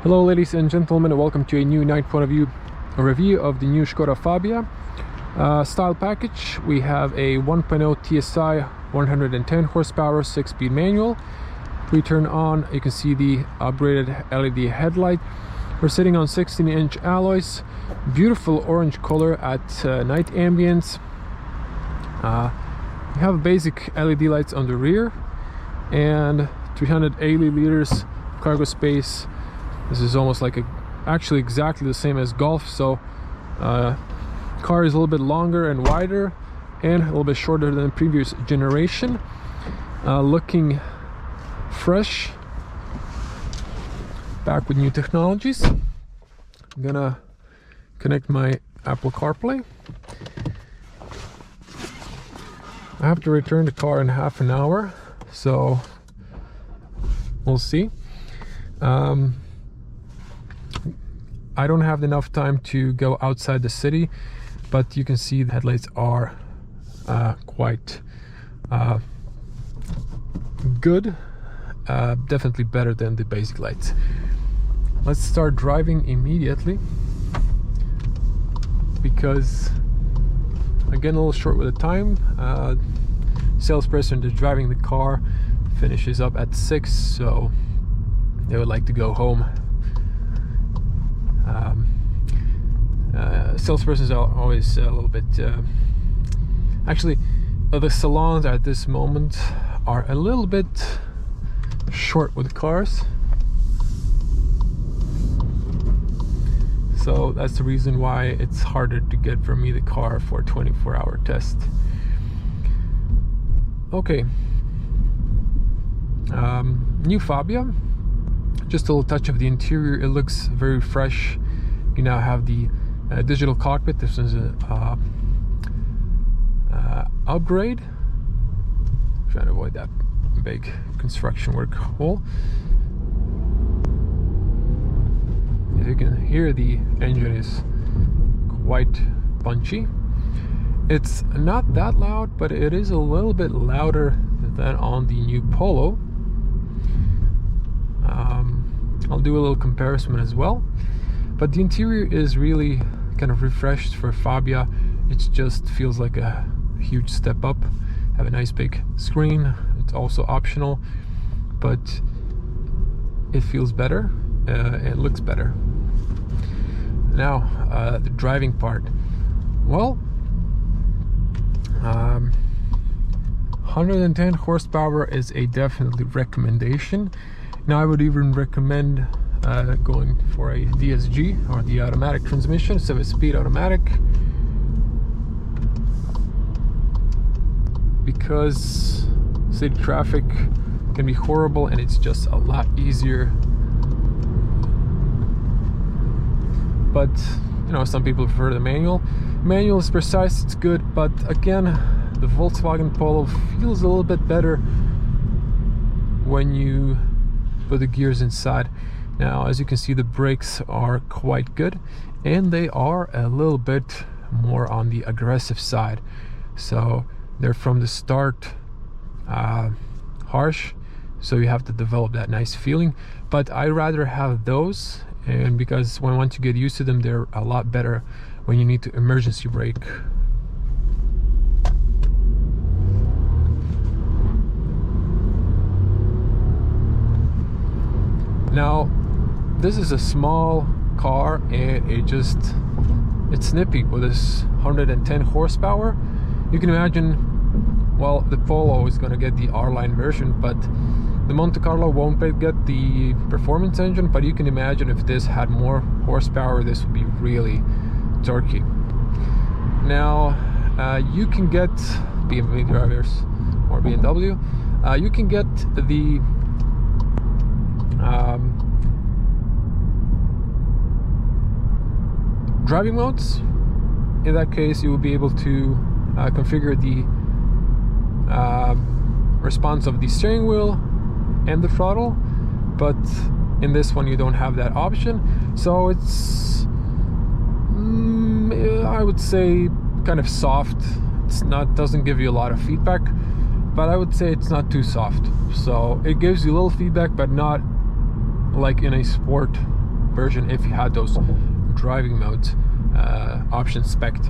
Hello ladies and gentlemen, and welcome to a new night point of view review of the new Škoda Fabia style package. We have a 1.0 TSI 110 horsepower 6-speed manual. If we turn on, you can see the upgraded LED headlight. We're sitting on 16-inch alloys, beautiful orange color at night ambience. We have basic LED lights on the rear and 380 liters cargo space. This is almost like actually exactly the same as Golf, so car is a little bit longer and wider and a little bit shorter than the previous generation. Looking fresh, back with new technologies. I'm gonna connect my Apple CarPlay. I have to return the car in half an hour, so we'll see. I don't have enough time to go outside the city, but you can see the headlights are quite good, definitely better than the basic lights. Let's start driving immediately, because I'm getting a little short with the time. Salesperson that's driving the car finishes up at 6, so they would like to go home. Salespersons are always a little bit actually the salons at this moment are a little bit short with cars, so that's the reason why it's harder to get for me the car for a 24-hour test. Okay, new Fabia. Just a little touch of the interior. It looks very fresh. You now have the digital cockpit. This is a upgrade. Trying to avoid that big construction work hole. As you can hear, the engine is quite punchy. It's not that loud, but it is a little bit louder than on the new Polo. I'll do a little comparison as well, but the interior is really kind of refreshed for Fabia. It just feels like a huge step up. Have a nice big screen. It's also optional, but it feels better. It looks better. Now the driving part. Well, 110 horsepower is a definitely recommendation. Now I would even recommend going for a DSG, or the automatic transmission, 7-speed automatic, because city traffic can be horrible and it's just a lot easier. But you know, some people prefer the manual. Manual is precise, it's good, but again, the Volkswagen Polo feels a little bit better when you put the gears inside. Now, as you can see, the brakes are quite good, and they are a little bit more on the aggressive side, so they're from the start harsh, so you have to develop that nice feeling. But I rather have those, and because when once you get used to them, they're a lot better when you need to emergency brake. Now, this is a small car, and it's snippy with this 110 horsepower. You can imagine, well, the Polo is going to get the R-Line version, but the Monte Carlo won't get the performance engine. But you can imagine if this had more horsepower, this would be really torquey. Now, you can get BMW drivers or BMW. You can get the driving modes. In that case, you will be able to configure the response of the steering wheel and the throttle, but in this one you don't have that option. So it's I would say kind of soft. Doesn't give you a lot of feedback, but I would say it's not too soft. So it gives you a little feedback, but not like in a sport version if you had those driving modes options spec'd.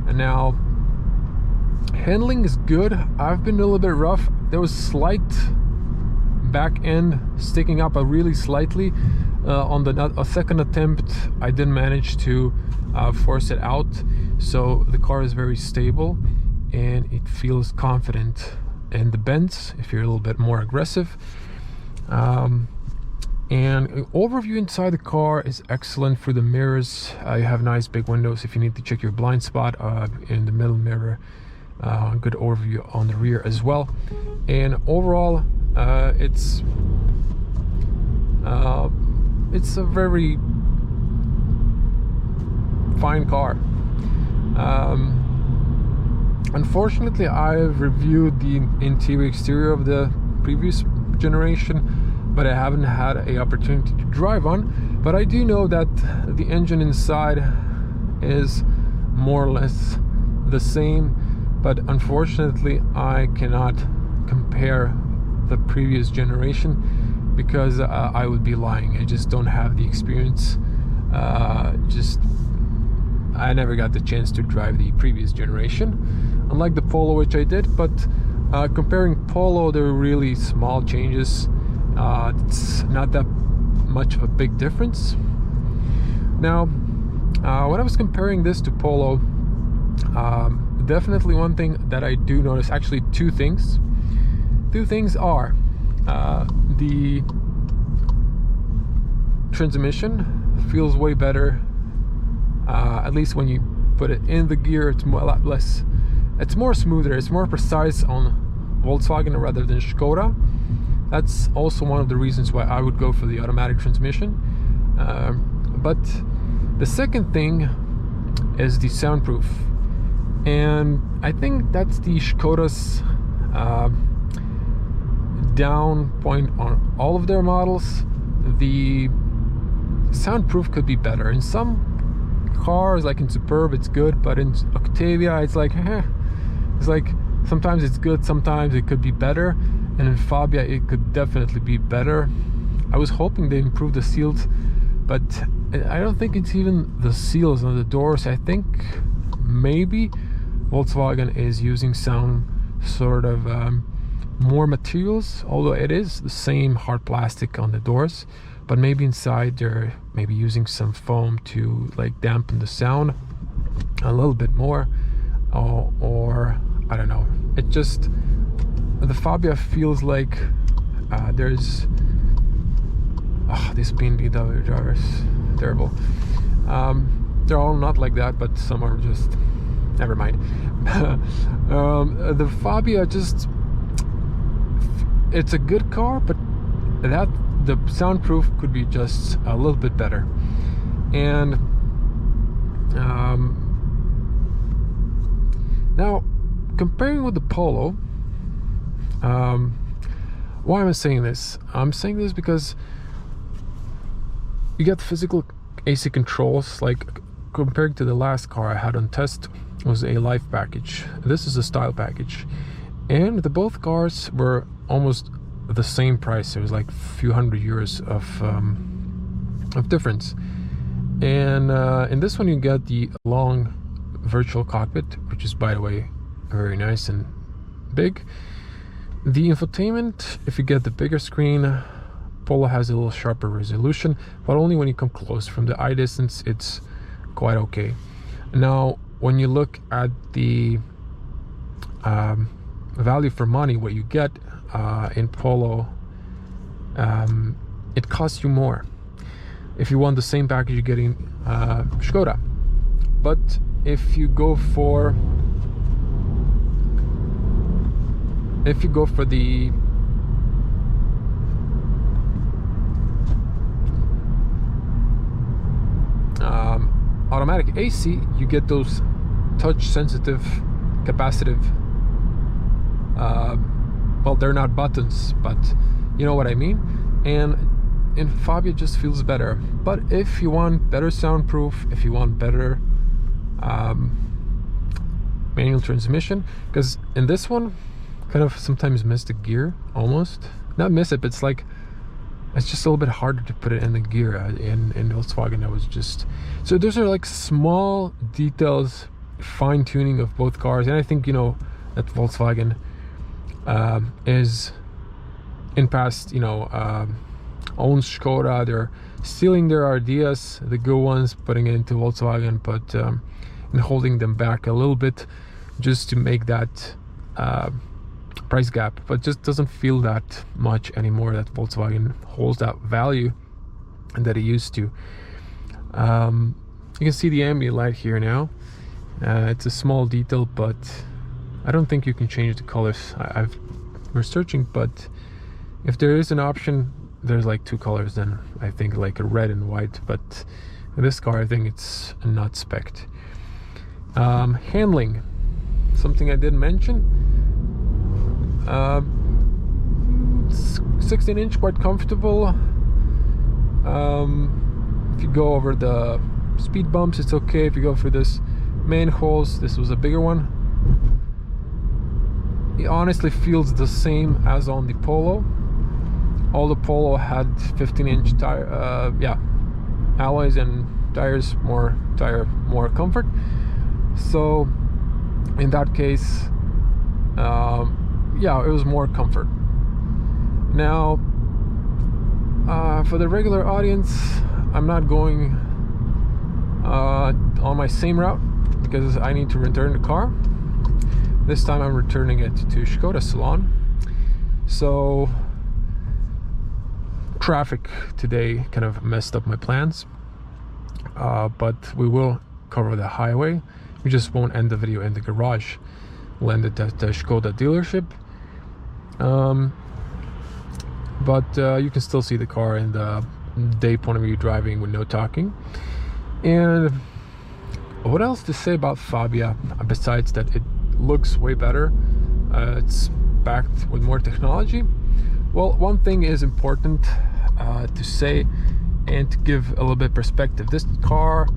And now handling is good. I've been a little bit rough. There was slight back end sticking up really slightly on a second attempt. I didn't manage to force it out, so the car is very stable and it feels confident in the bends if you're a little bit more aggressive. And overview inside the car is excellent for the mirrors. You have nice big windows if you need to check your blind spot in the middle mirror. Good overview on the rear as well. And overall, it's a very fine car. Unfortunately, I've reviewed the interior exterior of the previous generation, but I haven't had an opportunity to drive on. But I do know that the engine inside is more or less the same, but unfortunately I cannot compare the previous generation because I would be lying. I just don't have the experience. I never got the chance to drive the previous generation, unlike the Polo, which I did. But comparing Polo, there are really small changes. It's not that much of a big difference. Now, when I was comparing this to Polo, definitely one thing that I do notice, actually two things. Two things are the transmission feels way better. At least when you put it in the gear, it's a lot less. It's more smoother. It's more precise on Volkswagen rather than Škoda. That's also one of the reasons why I would go for the automatic transmission. But the second thing is the soundproof, and I think that's the Škoda's down point on all of their models. The soundproof could be better. In some cars, like in Superb, it's good, but in Octavia, it's like sometimes it's good, sometimes it could be better, and in Fabia, it could definitely be better. I was hoping they improved the seals, but I don't think it's even the seals on the doors. I think maybe Volkswagen is using some sort of more materials, although it is the same hard plastic on the doors, but maybe inside they're maybe using some foam to like dampen the sound a little bit more, or I don't know. It just, the Fabia feels like there's these VW drivers, terrible. They're all not like that, but some are just, never mind. The Fabia just, it's a good car, but that the soundproof could be just a little bit better. And now comparing with the Polo, why am I saying this? I'm saying this because you get physical AC controls. Like compared to the last car I had on test, it was a Life package. This is a Style package, and the both cars were almost the same price. It was like a few €100 of difference. And in this one you get the long virtual cockpit, which is, by the way, very nice and big. The infotainment, if you get the bigger screen, Polo has a little sharper resolution, but only when you come close. From the eye distance, it's quite okay. Now, when you look at the value for money, what you get in Polo, it costs you more. If you want the same package, you're getting Škoda. But if you go for the automatic AC, you get those touch sensitive capacitive, well, they're not buttons, but you know what I mean. And in Fabia just feels better. But if you want better soundproof, if you want better manual transmission, because in this one kind of sometimes miss the gear, almost not miss it, but it's like it's just a little bit harder to put it in the gear. In Volkswagen, I was just, so those are like small details, fine tuning of both cars. And I think, you know, that Volkswagen is in past, you know, owns Škoda. They're stealing their ideas, the good ones, putting it into Volkswagen, but and holding them back a little bit just to make that price gap, but just doesn't feel that much anymore that Volkswagen holds that value that it used to. You can see the ambient light here now. It's a small detail, but I don't think you can change the colors. We're searching, but if there is an option, there's like two colors then, I think, like a red and white, but in this car I think it's not spec'd. Handling, something I didn't mention. 16-inch, quite comfortable. If you go over the speed bumps, it's okay. If you go for this manholes, this was a bigger one. It honestly feels the same as on the Polo. All the Polo had 15-inch tire, alloys and tires, more comfort. So in that case, yeah, it was more comfort. Now, for the regular audience, I'm not going on my same route because I need to return the car. This time I'm returning it to Škoda salon. So traffic today kind of messed up my plans, but we will cover the highway. We just won't end the video in the garage. We'll end it at the Škoda dealership. But you can still see the car in the day point of view driving with no talking. And what else to say about Fabia besides that it looks way better? It's backed with more technology. Well, one thing is important to say and to give a little bit perspective. This car,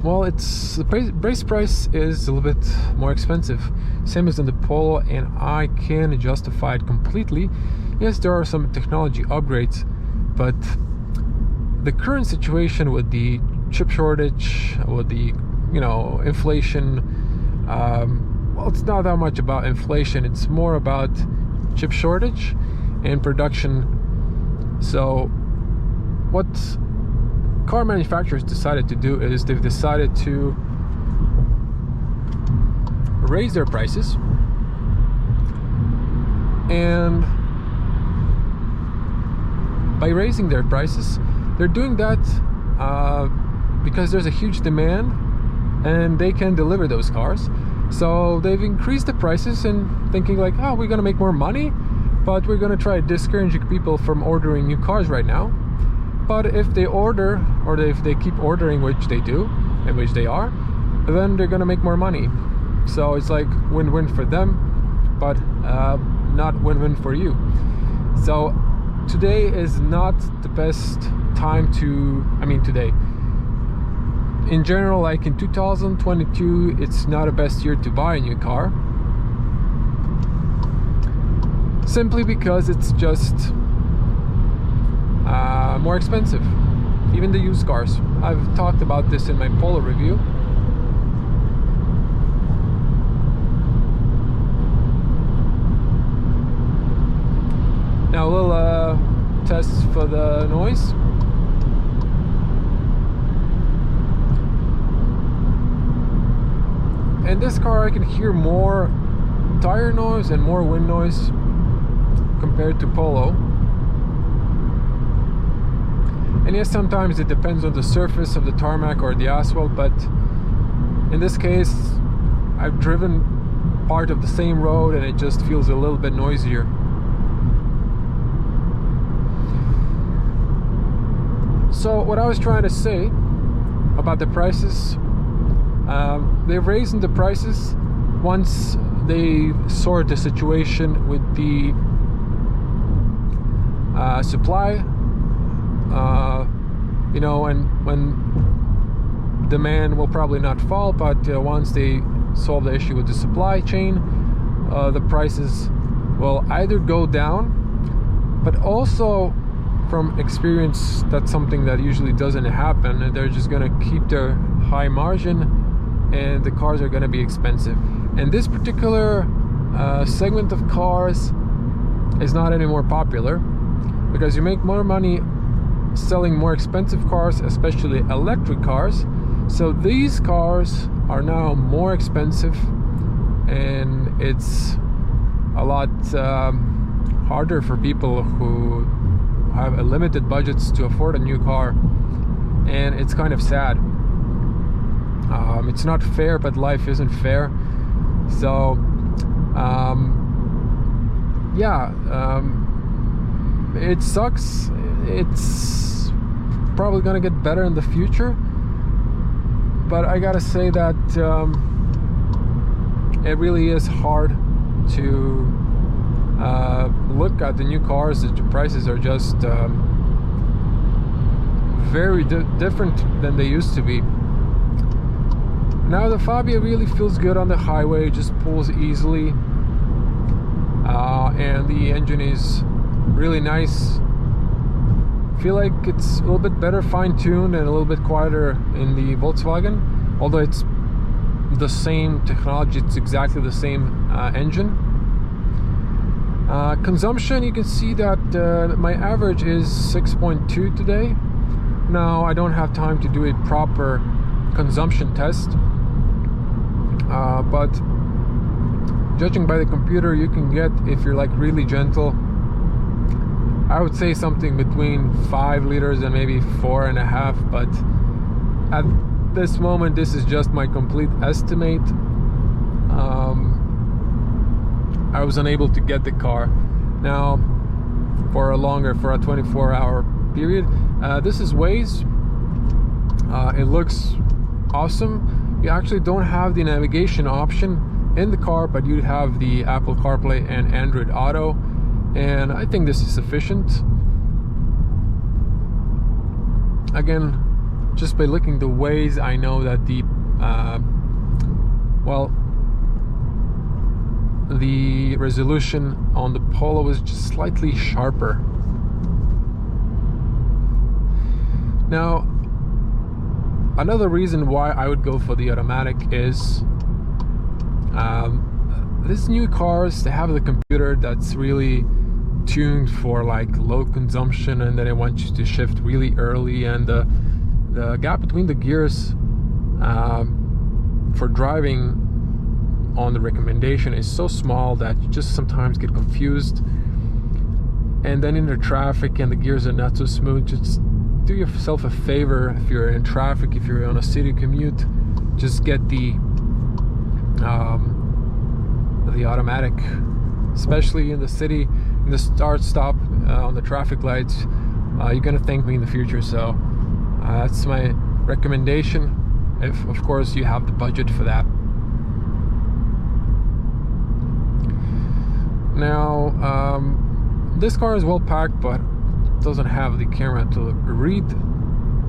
well, it's the base price is a little bit more expensive, same as in the Polo, and I can justify it completely. Yes, there are some technology upgrades, but the current situation with the chip shortage, with the, you know, inflation, well, it's not that much about inflation, it's more about chip shortage and production. So what car manufacturers decided to do is they've decided to raise their prices, and by raising their prices, they're doing that because there's a huge demand and they can deliver those cars. So they've increased the prices and thinking like, oh, we're gonna make more money, but we're gonna try discouraging people from ordering new cars right now. But if they order, or if they keep ordering, which they do, and which they are, then they're gonna make more money. So it's like win-win for them, but not win-win for you. So today is not the best time to, today. In general, like in 2022, it's not the best year to buy a new car. Simply because it's just more expensive. Even the used cars. I've talked about this in my Polo review. Now a little test for the noise. In this car I can hear more tire noise and more wind noise compared to Polo. And yes, sometimes it depends on the surface of the tarmac or the asphalt, but in this case I've driven part of the same road and it just feels a little bit noisier. So what I was trying to say about the prices, they've raised the prices once they sort the situation with the supply, you know, and when demand will probably not fall, but once they solve the issue with the supply chain, the prices will either go down but also from experience, that's something that usually doesn't happen, and they're just gonna keep their high margin and the cars are gonna be expensive. And this particular segment of cars is not any more popular because you make more money selling more expensive cars, especially electric cars. So these cars are now more expensive, and it's a lot harder for people who have a limited budgets to afford a new car, and it's kind of sad. It's not fair, but life isn't fair. So it sucks. It's probably gonna get better in the future, but I gotta say that it really is hard to look at the new cars. The prices are just very different than they used to be. Now the Fabia really feels good on the highway, just pulls easily, and the engine is really nice. I feel like it's a little bit better fine-tuned and a little bit quieter in the Volkswagen, although it's the same technology, it's exactly the same engine. Consumption, you can see that my average is 6.2 today. Now I don't have time to do a proper consumption test, but judging by the computer, you can get, if you're like really gentle, I would say something between 5 liters and maybe 4.5, but at this moment this is just my complete estimate. I was unable to get the car now for a 24-hour period. This is Waze. It looks awesome. You actually don't have the navigation option in the car, but you have the Apple CarPlay and Android Auto, and I think this is sufficient. Again, just by looking the Waze, I know that the resolution on the Polo is just slightly sharper. Now, another reason why I would go for the automatic is these new cars, they have the computer that's really tuned for like low consumption, and then it wants you to shift really early, and the gap between the gears for driving on the recommendation is so small that you just sometimes get confused. And then in the traffic and the gears are not so smooth, just do yourself a favor. If you're in traffic, if you're on a city commute, just get the automatic, especially in the city, in the start stop on the traffic lights. You're gonna thank me in the future. So that's my recommendation, if of course you have the budget for that. Now this car is well packed, but doesn't have the camera to read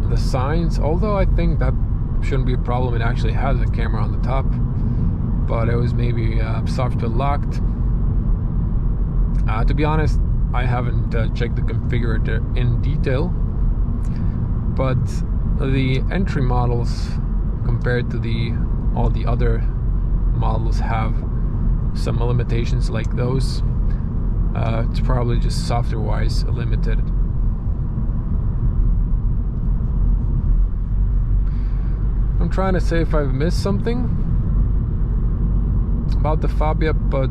the signs, although I think that shouldn't be a problem. It actually has a camera on the top, but it was maybe software locked. To be honest, I haven't checked the configurator in detail, but the entry models compared to all the other models have some limitations like those. It's probably just software wise limited. I'm trying to say if I've missed something about the Fabia, but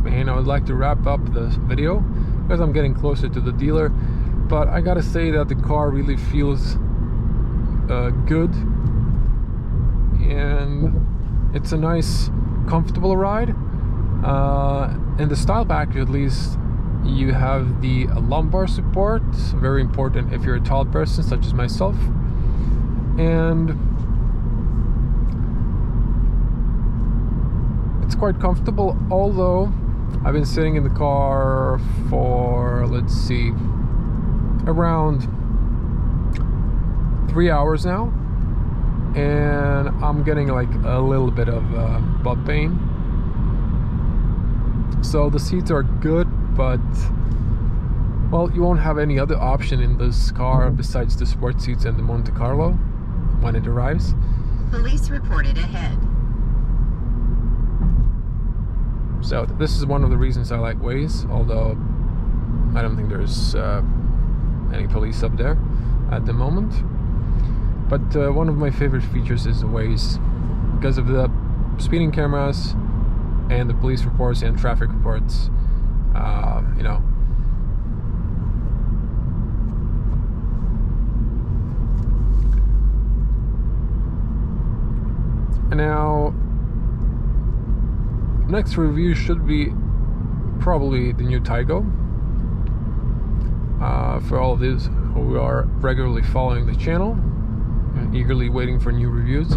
I would like to wrap up the video because I'm getting closer to the dealer. But I gotta say that the car really feels good, and it's a nice, comfortable ride. In the style package, at least, you have the lumbar support, very important if you're a tall person such as myself, and it's quite comfortable. Although I've been sitting in the car for, let's see, around 3 hours now, and I'm getting like a little bit of butt pain. So the seats are good, but well, you won't have any other option in this car besides the sport seats and the Monte Carlo when it arrives. Police reported ahead. So this is one of the reasons I like Waze, although I don't think there's any police up there at the moment. But one of my favorite features is the Waze, because of the speeding cameras and the police reports and traffic reports. You know, and now next review should be probably the new Taigo. For all of these who are regularly following the channel and eagerly waiting for new reviews,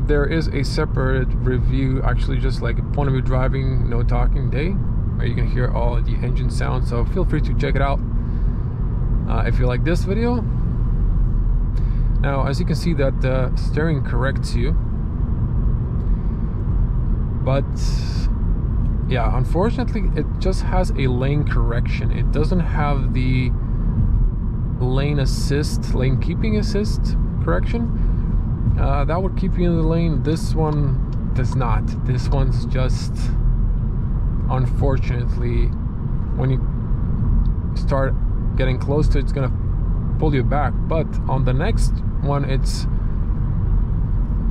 there is a separate review, actually just like a point of view driving, no talking day, where you can hear all of the engine sounds, so feel free to check it out if you like this video. Now, as you can see, that the steering corrects you, but yeah, unfortunately it just has a lane correction. It doesn't have the lane assist, lane keeping assist correction. That would keep you in the lane. This one does not. This one's just, unfortunately, when you start getting close to it, it's gonna pull you back. But on the next one, it's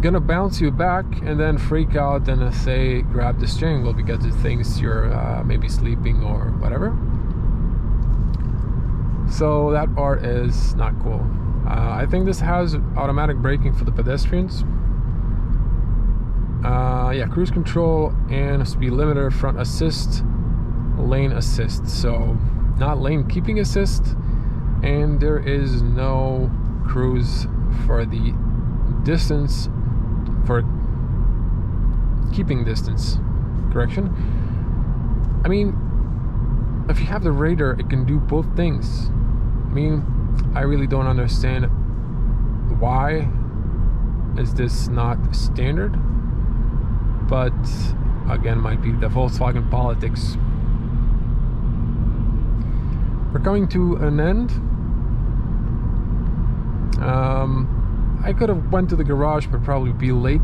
gonna bounce you back and then freak out and say grab the steering wheel because it thinks you're maybe sleeping or whatever. So that part is not cool. I think this has automatic braking for the pedestrians. Yeah, cruise control and speed limiter, front assist, lane assist. So not lane keeping assist, and there is no cruise for the distance, for keeping distance correction. I mean, if you have the radar, it can do both things. I mean, I really don't understand why is this not standard, but again, might be the Volkswagen politics. We're coming to an end. I could have went to the garage, but probably be late,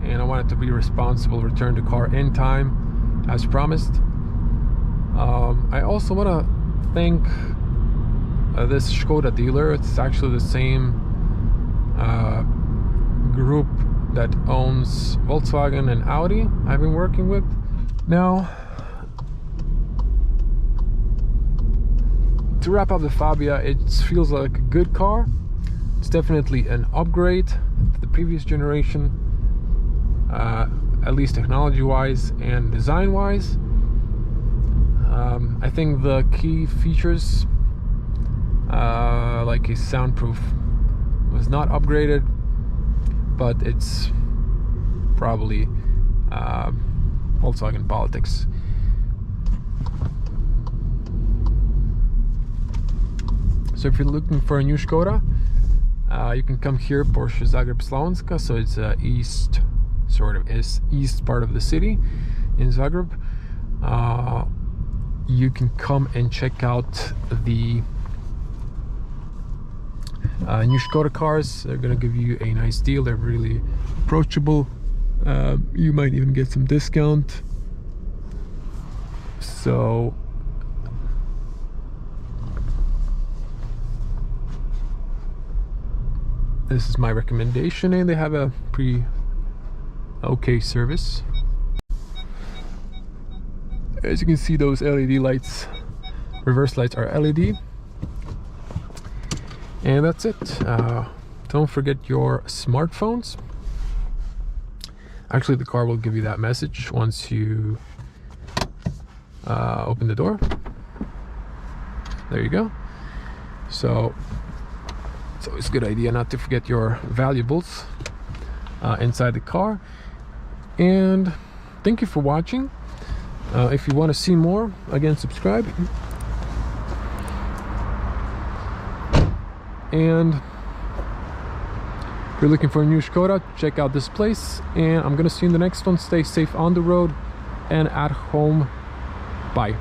and I wanted to be responsible, return the car in time as promised. I also want to thank this Škoda dealer. It's actually the same group that owns Volkswagen and Audi I've been working with. Now, to wrap up the Fabia, it feels like a good car. It's definitely an upgrade to the previous generation, at least technology-wise and design-wise. I think the key features, like a soundproof, was not upgraded, but it's probably Volkswagen politics. So if you're looking for a new Škoda, you can come here, Porsche Zagreb Slavonska, so it's east, sort of is east part of the city in Zagreb. You can come and check out the new Škoda cars. They're gonna give you a nice deal. They're really approachable. You might even get some discount. So this is my recommendation, and they have a pretty okay service. As you can see, those LED lights, reverse lights, are LED. And that's it. Don't forget your smartphones. Actually, the car will give you that message once you open the door. There you go. So it's always a good idea not to forget your valuables inside the car. And thank you for watching. If you want to see more, again, subscribe. And if you're looking for a new Škoda, check out this place. And I'm gonna see you in the next one. Stay safe on the road and at home. Bye.